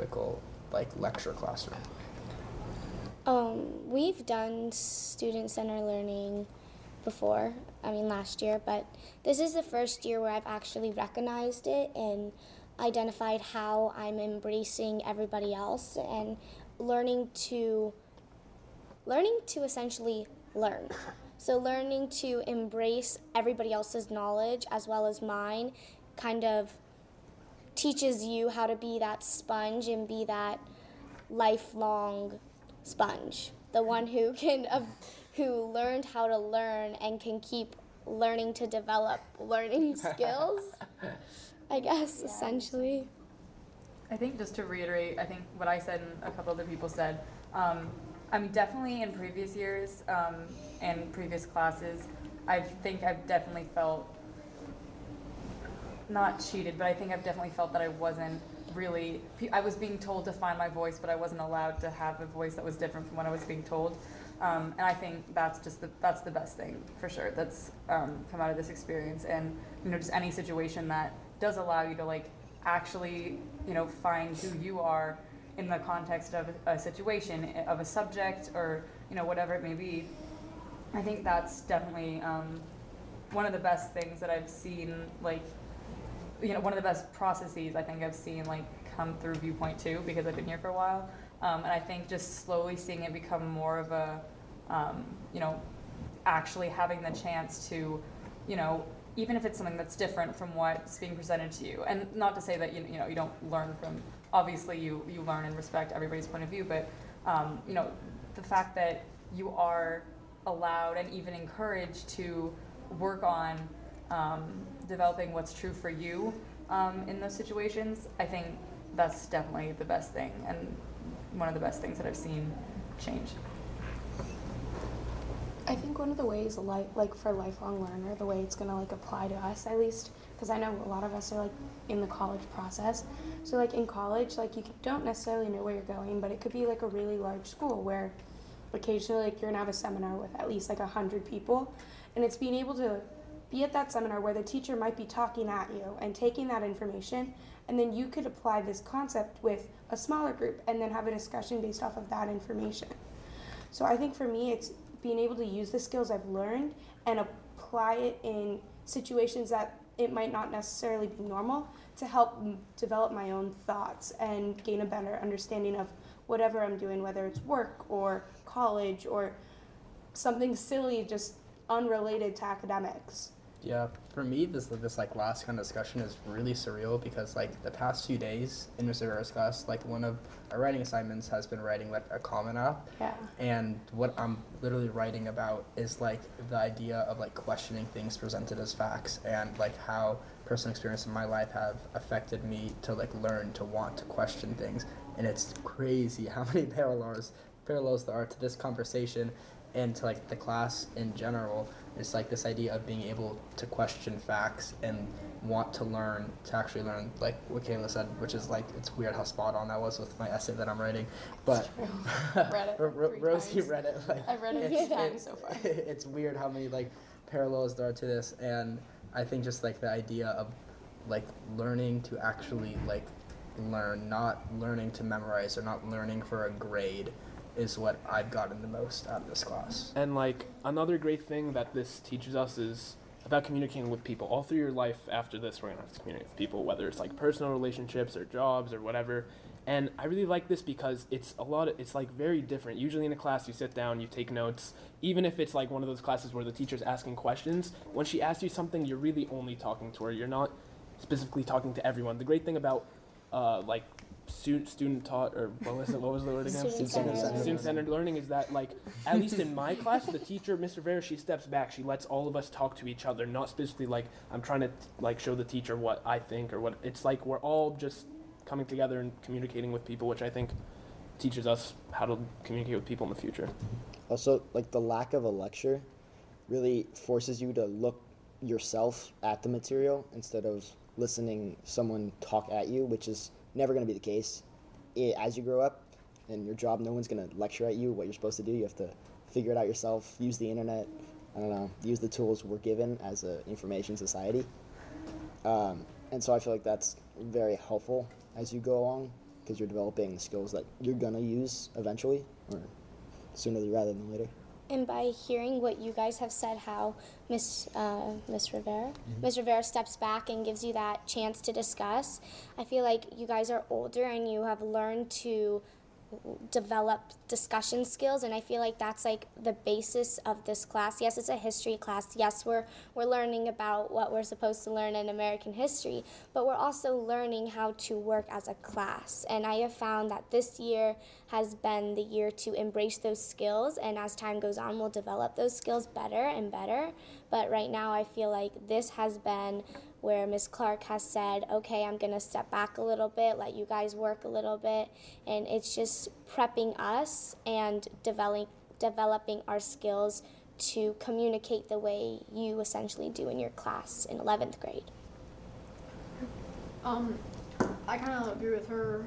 typical like lecture classroom? We've done student-centered learning before, last year, but this is the first year where I've actually recognized it and identified how I'm embracing everybody else and learning to essentially learn. So learning to embrace everybody else's knowledge as well as mine kind of teaches you how to be that sponge and be that lifelong sponge, the one who learned how to learn and can keep learning to develop learning skills, I guess, essentially. I think just to reiterate, I think what I said and a couple other people said, definitely in previous years and previous classes, I think I've definitely felt, not cheated, but I think I've definitely felt that I wasn't really, I was being told to find my voice, but I wasn't allowed to have a voice that was different from what I was being told. And I think that's the best thing for sure that's come out of this experience. And just any situation that does allow you to like actually find who you are in the context of a situation, of a subject, or whatever it may be. I think that's definitely one of the best things that I've seen, like one of the best processes I think I've seen like come through Viewpoint 2, because I've been here for a while. And I think just slowly seeing it become more of a, actually having the chance to, even if it's something that's different from what's being presented to you. And not to say that, you don't learn from, obviously you learn and respect everybody's point of view, but, the fact that you are allowed and even encouraged to work on developing what's true for you in those situations, I think that's definitely the best thing and one of the best things that I've seen change. I think one of the ways, like for a lifelong learner, the way it's going to like apply to us at least, because I know a lot of us are like in the college process. So like in college, like you don't necessarily know where you're going, but it could be like a really large school where occasionally like you're going to have a seminar with at least like 100 people, and it's being able to be at that seminar where the teacher might be talking at you and taking that information, and then you could apply this concept with a smaller group and then have a discussion based off of that information. So I think for me, it's being able to use the skills I've learned and apply it in situations that it might not necessarily be normal to help develop my own thoughts and gain a better understanding of whatever I'm doing, whether it's work or college or something silly, just unrelated to academics. Yeah, for me, this like last kind of discussion is really surreal, because like the past few days in Mr. Rivera's class, like one of our writing assignments has been writing like a comment app. Yeah. And what I'm literally writing about is like the idea of like questioning things presented as facts, and like how personal experience in my life have affected me to like learn to want to question things. And it's crazy how many parallels there are to this conversation and to like the class in general. It's like this idea of being able to question facts and want to learn, to actually learn, like what Kayla said, which is like, it's weird how spot on that was with my essay that I'm writing. But Read it Rosie read it. Like, I've read it 3 times so far. It's weird how many like parallels there are to this, and I think just like the idea of like learning to actually like learn, not learning to memorize or not learning for a grade, is what I've gotten the most out of this class. And like another great thing that this teaches us is about communicating with people. All through your life after this, we're gonna have to communicate with people, whether it's like personal relationships or jobs or whatever. And I really like this because it's like very different. Usually in a class you sit down, you take notes. Even if it's like one of those classes where the teacher's asking questions, when she asks you something, you're really only talking to her. You're not specifically talking to everyone. The great thing about like student taught, or what was the word again? Student-centered learning is that, like, at least in my class, the teacher, Mr. Vera, she steps back. She lets all of us talk to each other, not specifically like I'm trying to like show the teacher what I think or what. It's like we're all just coming together and communicating with people, which I think teaches us how to communicate with people in the future. Also, like the lack of a lecture really forces you to look yourself at the material instead of listening someone talk at you, which is never going to be the case. As you grow up in your job, no one's going to lecture at you what you're supposed to do. You have to figure it out yourself, use the internet, use the tools we're given as an information society. And so I feel like that's very helpful as you go along. because you're developing the skills that you're gonna use eventually, or sooner rather than later. And by hearing what you guys have said, how Miss Rivera steps back and gives you that chance to discuss, I feel like you guys are older and you have learned to develop discussion skills, and I feel like that's like the basis of this class. Yes, it's a history class. Yes, we're learning about what we're supposed to learn in American history, but we're also learning how to work as a class. And I have found that this year has been the year to embrace those skills, and as time goes on, we'll develop those skills better and better. But right now, I feel like this has been where Ms. Clark has said, okay, I'm going to step back a little bit, let you guys work a little bit, and it's just prepping us and developing our skills to communicate the way you essentially do in your class in 11th grade. I kind of agree with her